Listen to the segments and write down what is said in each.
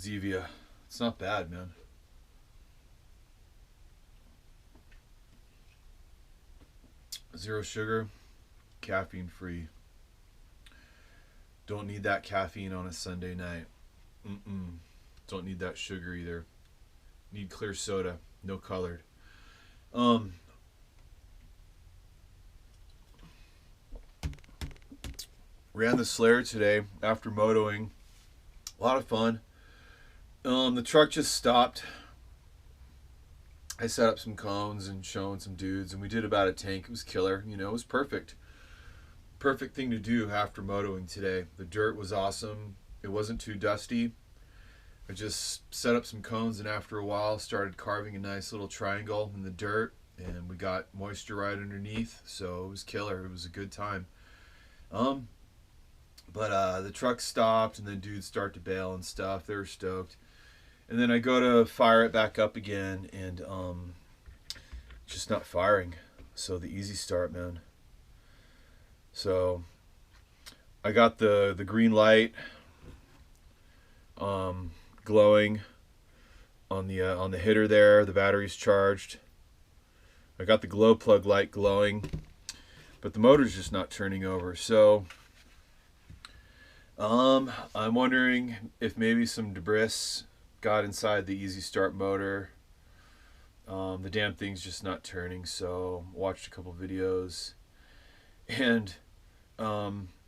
Zevia. It's not bad, man. Zero sugar, caffeine free. Don't need that caffeine on a Sunday night. Don't need that sugar either. Need clear soda, no colored. Um, Ran the Slayer today after motoing. A lot of fun. The truck just stopped. I set up some cones and showing some dudes, and we did about a tank. It was killer. You know, it was perfect. Perfect thing to do after motoing today. The dirt was awesome. It wasn't too dusty. I just set up some cones, and after a while started carving a nice little triangle in the dirt, and we got moisture right underneath, so it was killer. It was a good time. But the truck stopped, and then dudes start to bail and stuff. They were stoked. And then I go to fire it back up again, and just not firing. So the easy start, man. So I got the green light glowing on the hitter there. The battery's charged. I got the glow plug light glowing, but the motor's just not turning over. So I'm wondering if maybe some debris got inside the easy start motor. The damn thing's just not turning, so watched a couple videos, and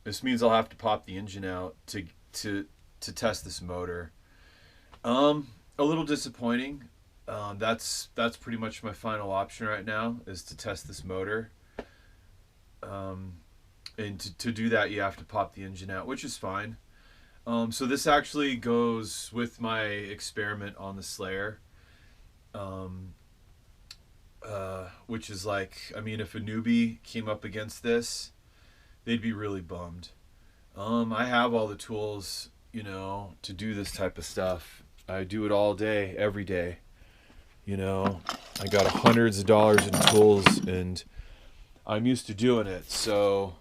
this means I'll have to pop the engine out to test this motor. A little disappointing. That's pretty much my final option right now, is to test this motor. And to do that, you have to pop the engine out, which is fine. So this actually goes with my experiment on the Slayer, which is like, I mean, if a newbie came up against this, they'd be really bummed. I have all the tools, you know, to do this type of stuff. I do it all day, every day. You know, I got hundreds of dollars in tools, and I'm used to doing it. So,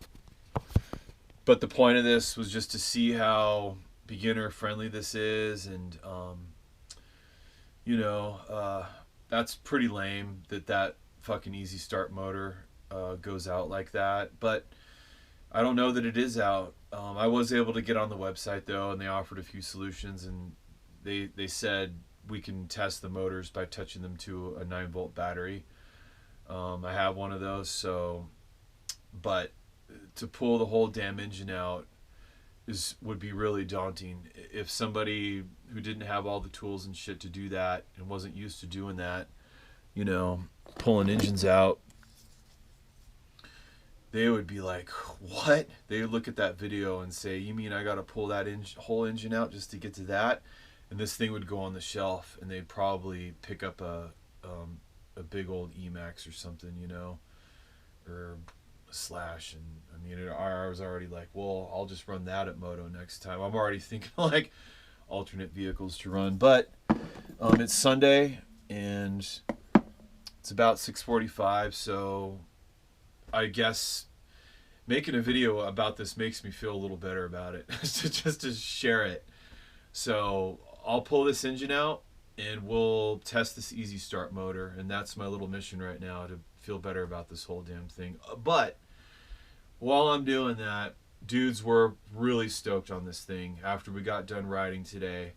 but the point of this was just to see how beginner friendly this is, and you know, that's pretty lame that fucking easy start motor goes out like that. But I don't know that it is out. I was able to get on the website though, and they offered a few solutions, and they said we can test the motors by touching them to a 9-volt battery. I have one of those, so, but to pull the whole damn engine out would be really daunting. If somebody who didn't have all the tools and shit to do that and wasn't used to doing that, you know, pulling engines out, they would be like, what? They would look at that video and say, you mean I got to pull that whole engine out just to get to that? And this thing would go on the shelf, and they'd probably pick up a big old Emax or something, you know, or a Slash. And I mean, I was already like, well, I'll just run that at Moto next time. I'm already thinking like alternate vehicles to run. But it's Sunday, and it's about 6:45, so I guess making a video about this makes me feel a little better about it, just to share it. So I'll pull this engine out, and we'll test this easy start motor, and that's my little mission right now, to feel better about this whole damn thing. But while I'm doing that, dudes were really stoked on this thing. After we got done riding today,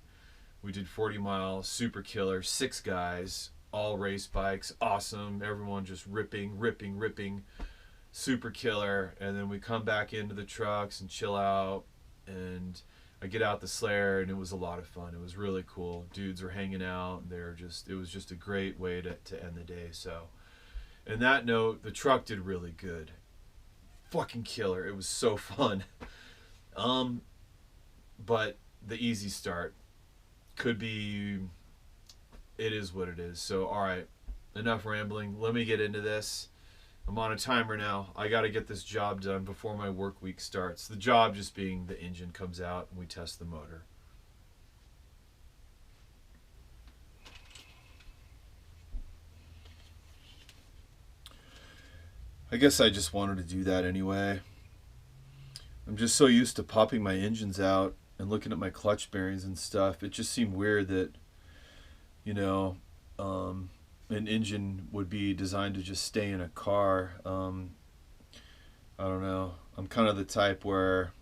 we did 40 miles, super killer, 6 guys, all race bikes, awesome, everyone just ripping, super killer. And then we come back into the trucks and chill out, and I get out the Slayer, and it was a lot of fun. It was really cool. Dudes were hanging out, and it was just a great way to end the day. So, in that note, the truck did really good. Fucking killer. It was so fun. But the easy start could be, it is what it is. So, all right, enough rambling. Let me get into this. I'm on a timer now. I got to get this job done before my work week starts. The job just being the engine comes out and we test the motor. I guess I just wanted to do that anyway. I'm just so used to popping my engines out and looking at my clutch bearings and stuff, it just seemed weird that, you know, an engine would be designed to just stay in a car. I don't know. I'm kind of the type where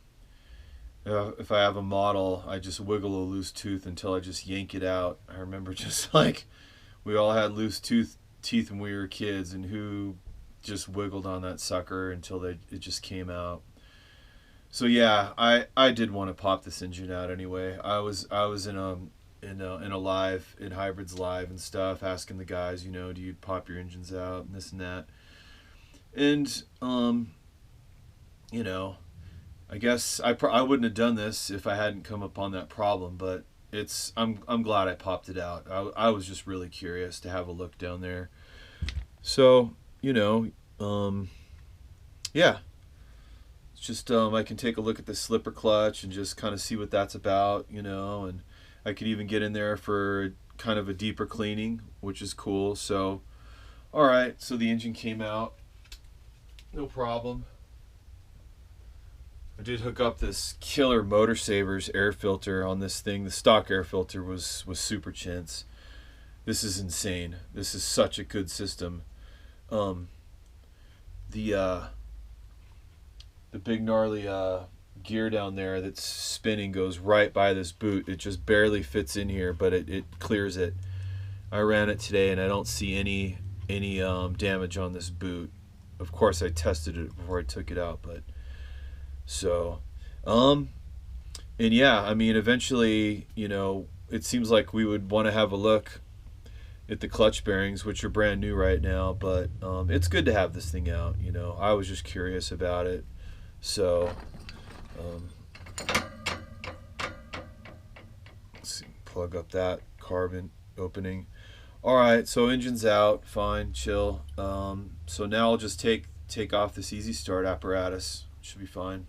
if I have a model, I just wiggle a loose tooth until I just yank it out. I remember just like we all had loose teeth when we were kids, and who just wiggled on that sucker until it just came out. So yeah, I did want to pop this engine out anyway. I was in a live, in Hybrids Live and stuff, asking the guys, do you pop your engines out and this and that. And I guess I wouldn't have done this if I hadn't come upon that problem, but I'm glad I popped it out. I was just really curious to have a look down there. So, yeah. It's just I can take a look at the slipper clutch and just kind of see what that's about, and I could even get in there for kind of a deeper cleaning, which is cool. So, all right, so the engine came out, no problem. I did hook up this killer Motor Savers air filter on this thing. The stock air filter was super chintz. This is insane. This is such a good system. The big gnarly gear down there that's spinning goes right by this boot. It just barely fits in here, but it clears it. I ran it today and I don't see any damage on this boot. Of course I tested it before I took it out, but so and yeah, I mean, eventually, it seems like we would want to have a look at the clutch bearings, which are brand new right now, but it's good to have this thing out. I was just curious about it. So let's see, plug up that carbon opening. All right, so engine's out, fine, chill. So now I'll just take off this easy start apparatus. Should be fine.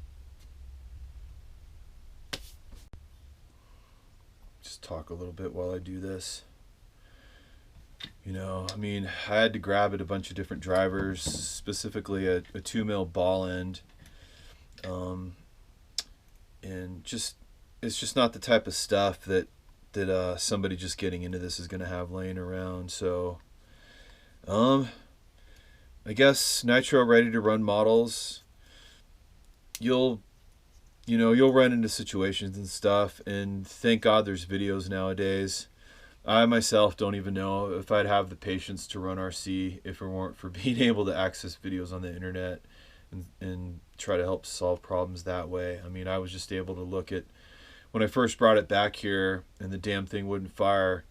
Just talk a little bit while I do this. I mean, I had to grab at a bunch of different drivers, specifically a 2mm ball end. And it's just not the type of stuff that somebody just getting into this is going to have laying around. So, I guess nitro ready to run models, you'll run into situations and stuff, and thank God there's videos nowadays. I myself don't even know if I'd have the patience to run RC if it weren't for being able to access videos on the internet and try to help solve problems that way. I mean, I was just able to look at, when I first brought it back here and the damn thing wouldn't fire,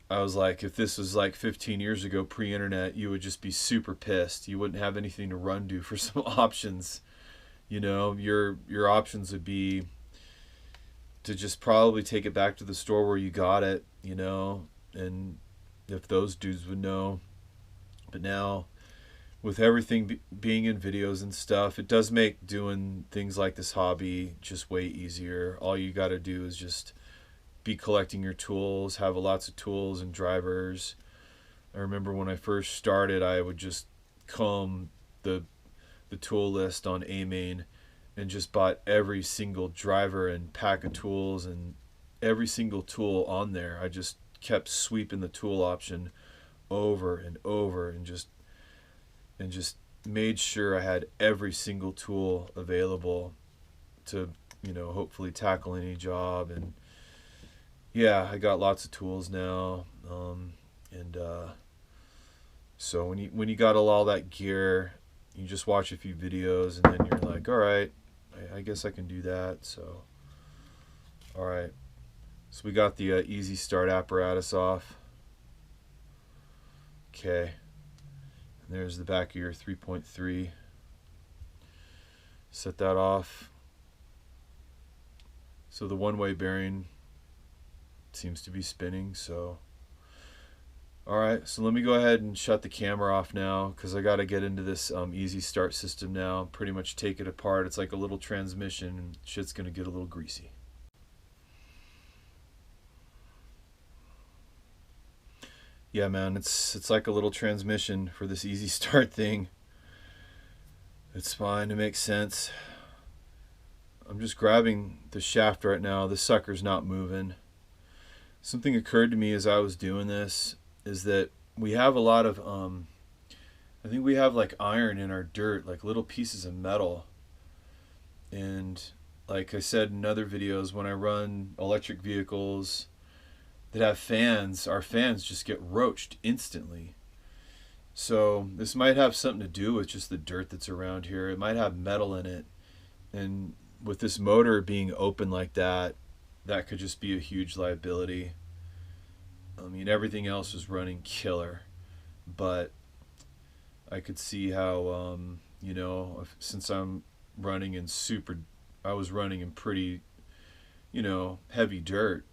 I was like, if this was like 15 years ago, pre-internet, you would just be super pissed. You wouldn't have anything to run to for some options. Your options would be to just probably take it back to the store where you got it, and if those dudes would know. But now, with everything being in videos and stuff, it does make doing things like this hobby just way easier. All you got to do is just be collecting your tools, have lots of tools and drivers. I remember when I first started, I would just comb the tool list on A-Main and just bought every single driver and pack of tools, and every single tool on there. I just kept sweeping the tool option over and over and just made sure I had every single tool available to, hopefully tackle any job. And yeah, I got lots of tools now. So when you got all that gear, you just watch a few videos and then you're like, all right, I guess I can do that. So, all right. So we got the easy start apparatus off. Okay. And there's the back of your 3.3. Set that off. So the one-way bearing seems to be spinning. So, all right. So let me go ahead and shut the camera off now, because I got to get into this easy start system now. Pretty much take it apart. It's like a little transmission, and shit's gonna get a little greasy. Yeah, man, it's like a little transmission for this easy start thing. It's fine. It makes sense. I'm just grabbing the shaft right now. This sucker's not moving. Something occurred to me as I was doing this is that we have a lot of, I think we have like iron in our dirt, like little pieces of metal. And like I said in other videos, when I run electric vehicles that have fans, our fans just get roached instantly. So this might have something to do with just the dirt that's around here. It might have metal in it. And with this motor being open like that, that could just be a huge liability. I mean, everything else was running killer, but I could see how, you know, since I'm running in I was running in pretty, you know, heavy dirt,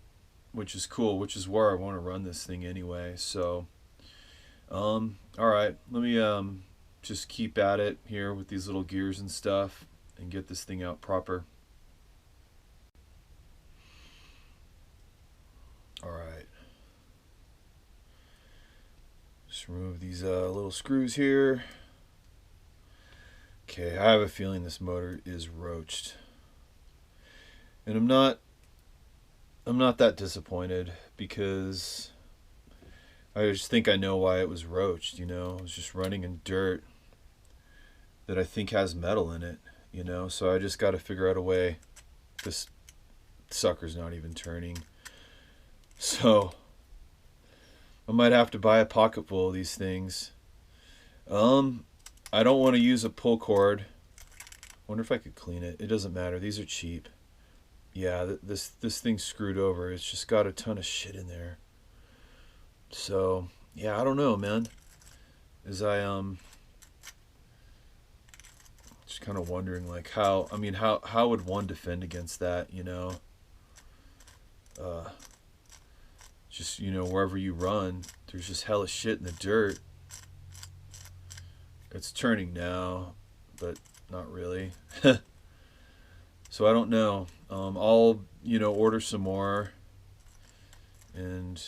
which is cool, which is where I want to run this thing anyway. So, all right, let me just keep at it here with these little gears and stuff and get this thing out proper. All right. Just remove these little screws here. Okay, I have a feeling this motor is roached. And I'm not that disappointed because I just think I know why it was roached, you know. It was just running in dirt that I think has metal in it, you know. So I just got to figure out a way. This sucker's not even turning. So I might have to buy a pocket full of these things. I don't want to use a pull cord. Wonder if I could clean it. It doesn't matter. These are cheap. Yeah, this thing's screwed over. It's just got a ton of shit in there. So yeah, I don't know, man. As I just kind of wondering like how would one defend against that, you know? Just, you know, wherever you run, there's just hella shit in the dirt. It's turning now, but not really. So I don't know. I'll, you know, order some more. And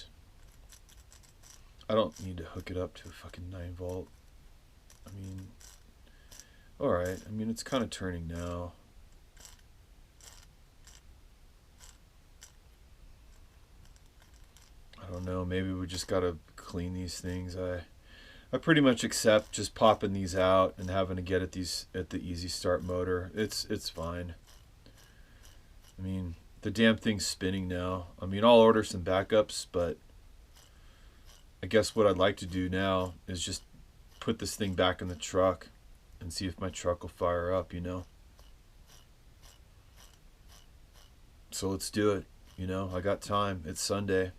I don't need to hook it up to a fucking 9-volt. I mean, alright. I mean, it's kind of turning now. I don't know. Maybe we just gotta clean these things. I pretty much accept just popping these out and having to get at the easy start motor. It's fine. I mean, the damn thing's spinning now. I mean, I'll order some backups, but I guess what I'd like to do now is just put this thing back in the truck and see if my truck will fire up, you know? So let's do it. You know, I got time. It's Sunday.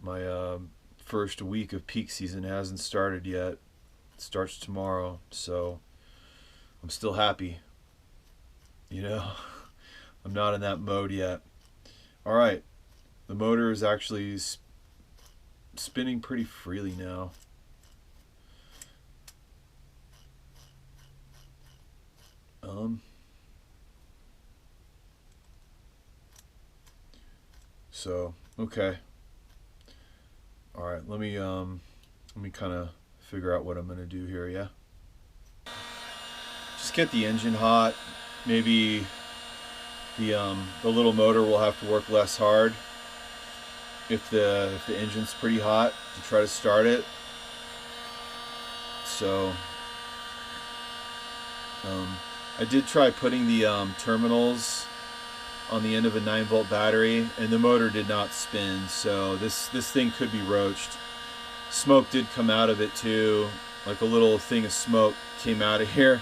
My first week of peak season hasn't started yet. It starts tomorrow, so I'm still happy. You know, I'm not in that mode yet. All right, the motor is actually spinning pretty freely now. So okay. All right, let me kind of figure out what I'm gonna do here. Yeah, just get the engine hot. Maybe the little motor will have to work less hard if the engine's pretty hot to try to start it. So I did try putting the terminals on the end of a 9-volt battery, and the motor did not spin, so this thing could be roached. Smoke did come out of it too, like a little thing of smoke came out of here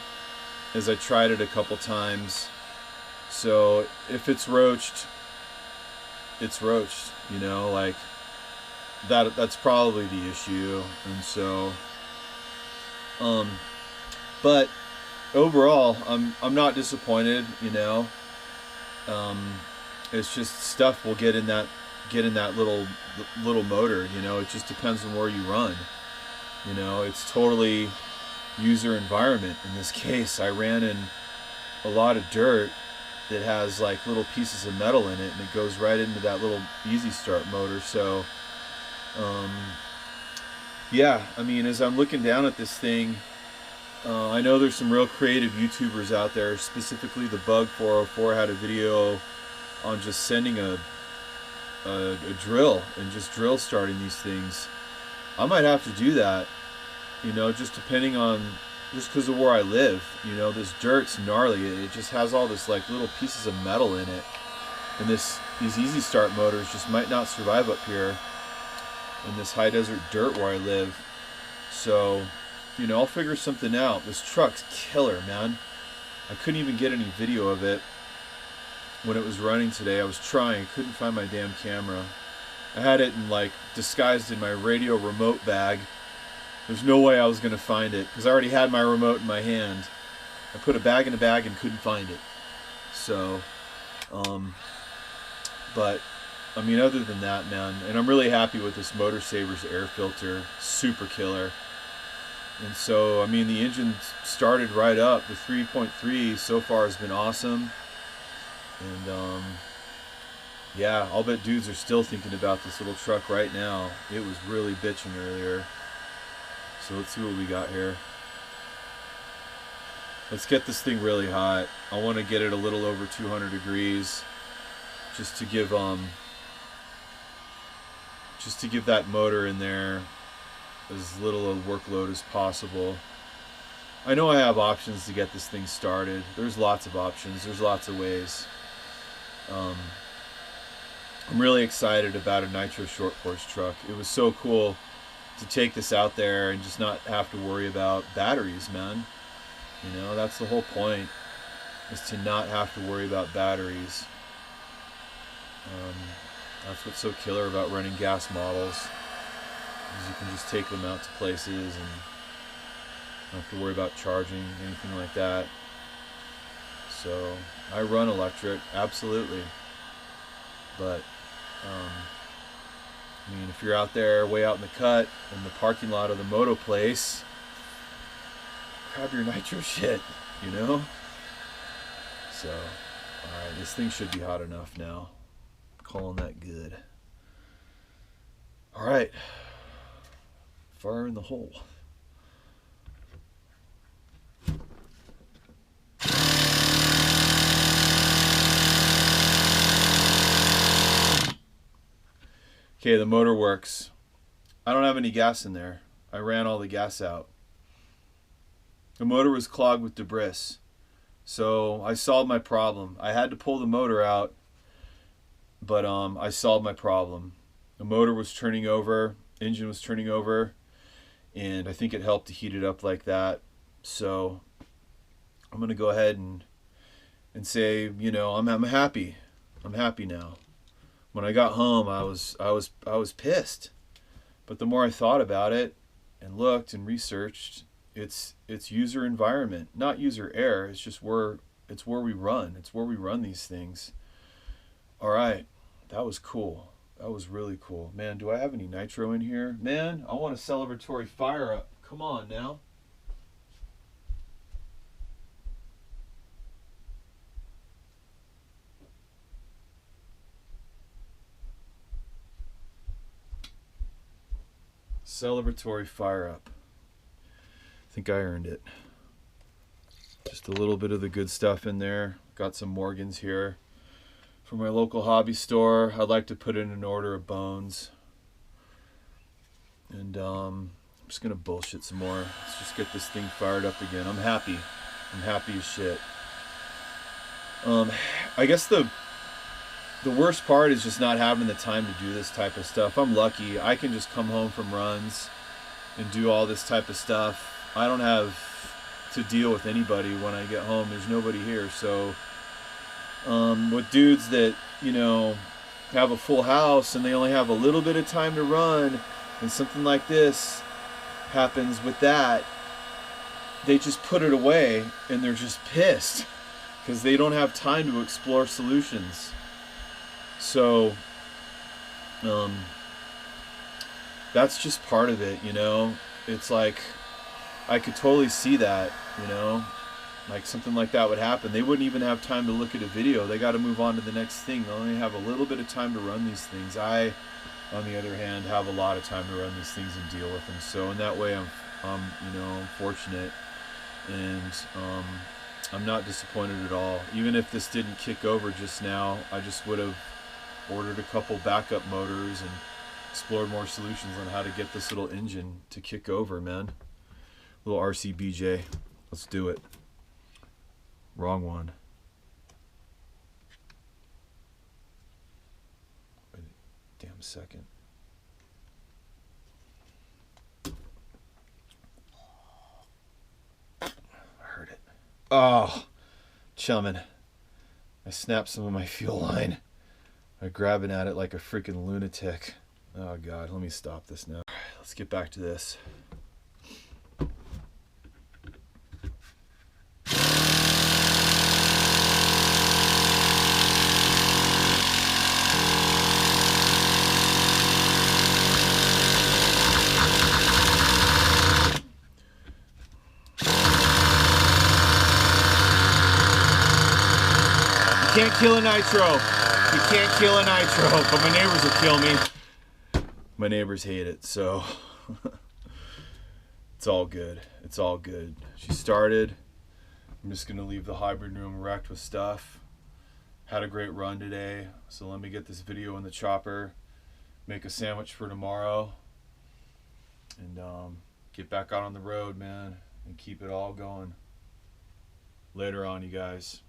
as I tried it a couple times. So if it's roached, it's roached, you know, like that's probably the issue. And so but overall I'm not disappointed, you know. It's just stuff will get in that little motor, you know. It just depends on where you run, you know. It's totally user environment in this case. I ran in a lot of dirt that has like little pieces of metal in it, and it goes right into that little easy start motor. So yeah, I mean, as I'm looking down at this thing, I know there's some real creative YouTubers out there. Specifically, the Bug 404 had a video on just sending a drill and just drill starting these things. I might have to do that, you know, just depending on, just because of where I live. You know, this dirt's gnarly. It just has all this like little pieces of metal in it, and these easy start motors just might not survive up here in this high desert dirt where I live. So, you know, I'll figure something out. This truck's killer, man. I couldn't even get any video of it when it was running today. I was trying, couldn't find my damn camera. I had it in like disguised in my radio remote bag. There's no way I was gonna find it because I already had my remote in my hand. I put a bag in a bag and couldn't find it. So, but I mean, other than that, man, and I'm really happy with this Motor Savers air filter, super killer. And so, I mean, the engine started right up. The 3.3 so far has been awesome. And yeah, I'll bet dudes are still thinking about this little truck right now. It was really bitching earlier. So let's see what we got here. Let's get this thing really hot. I want to get it a little over 200 degrees, just to give that motor in there as little a workload as possible. I know I have options to get this thing started. There's lots of options. There's lots of ways. I'm really excited about a nitro short course truck. It was so cool to take this out there and just not have to worry about batteries, man. You know, that's the whole point, is to not have to worry about batteries. That's what's so killer about running gas models, is you can just take them out to places and not have to worry about charging, anything like that. So I run electric, absolutely. But I mean, if you're out there way out in the cut in the parking lot of the moto place, grab your nitro shit, you know? So, alright, this thing should be hot enough now. Calling that good. Alright. Fire in the hole. Okay, the motor works. I don't have any gas in there. I ran all the gas out. The motor was clogged with debris. So I solved my problem. I had to pull the motor out, but I solved my problem. The motor was turning over, engine was turning over, and I think it helped to heat it up like that. So I'm gonna go ahead and say, you know, I'm happy. I'm happy now. When I got home, I was pissed. But the more I thought about it and looked and researched, it's user environment, not user error. It's just where we run. It's where we run these things. All right, that was cool. That was really cool. Man, do I have any nitro in here? Man, I want a celebratory fire up. Come on now. Celebratory fire up. I think I earned it. Just a little bit of the good stuff in there. Got some Morgans here from my local hobby store. I'd like to put in an order of bones. And I'm just gonna bullshit some more. Let's just get this thing fired up again. I'm happy. I'm happy as shit. I guess the worst part is just not having the time to do this type of stuff. I'm lucky. I can just come home from runs and do all this type of stuff. I don't have to deal with anybody when I get home. There's nobody here. So with dudes that, you know, have a full house and they only have a little bit of time to run, and something like this happens with that, they just put it away and they're just pissed because they don't have time to explore solutions. So that's just part of it, you know. It's like I could totally see that, you know, like something like that would happen. They wouldn't even have time to look at a video. They got to move on to the next thing. They only have a little bit of time to run these things. I, on the other hand, have a lot of time to run these things and deal with them. So in that way, I'm you know, fortunate. and I'm not disappointed at all. Even if this didn't kick over just now, I just would have ordered a couple backup motors and explored more solutions on how to get this little engine to kick over, man. Little RCBJ. Let's do it. Wrong one. Wait a damn second. I heard it. Oh, chumming. I snapped some of my fuel line. I'm grabbing at it like a freaking lunatic. Oh God, let me stop this now. All right, let's get back to this. You can't kill a nitro. You can't kill a nitro, but my neighbors will kill me. My neighbors hate it, so it's all good. It's all good. She started. I'm just gonna leave the hybrid room wrecked with stuff. Had a great run today, so let me get this video in the chopper, make a sandwich for tomorrow, and get back out on the road, man, and keep it all going. Later on, you guys.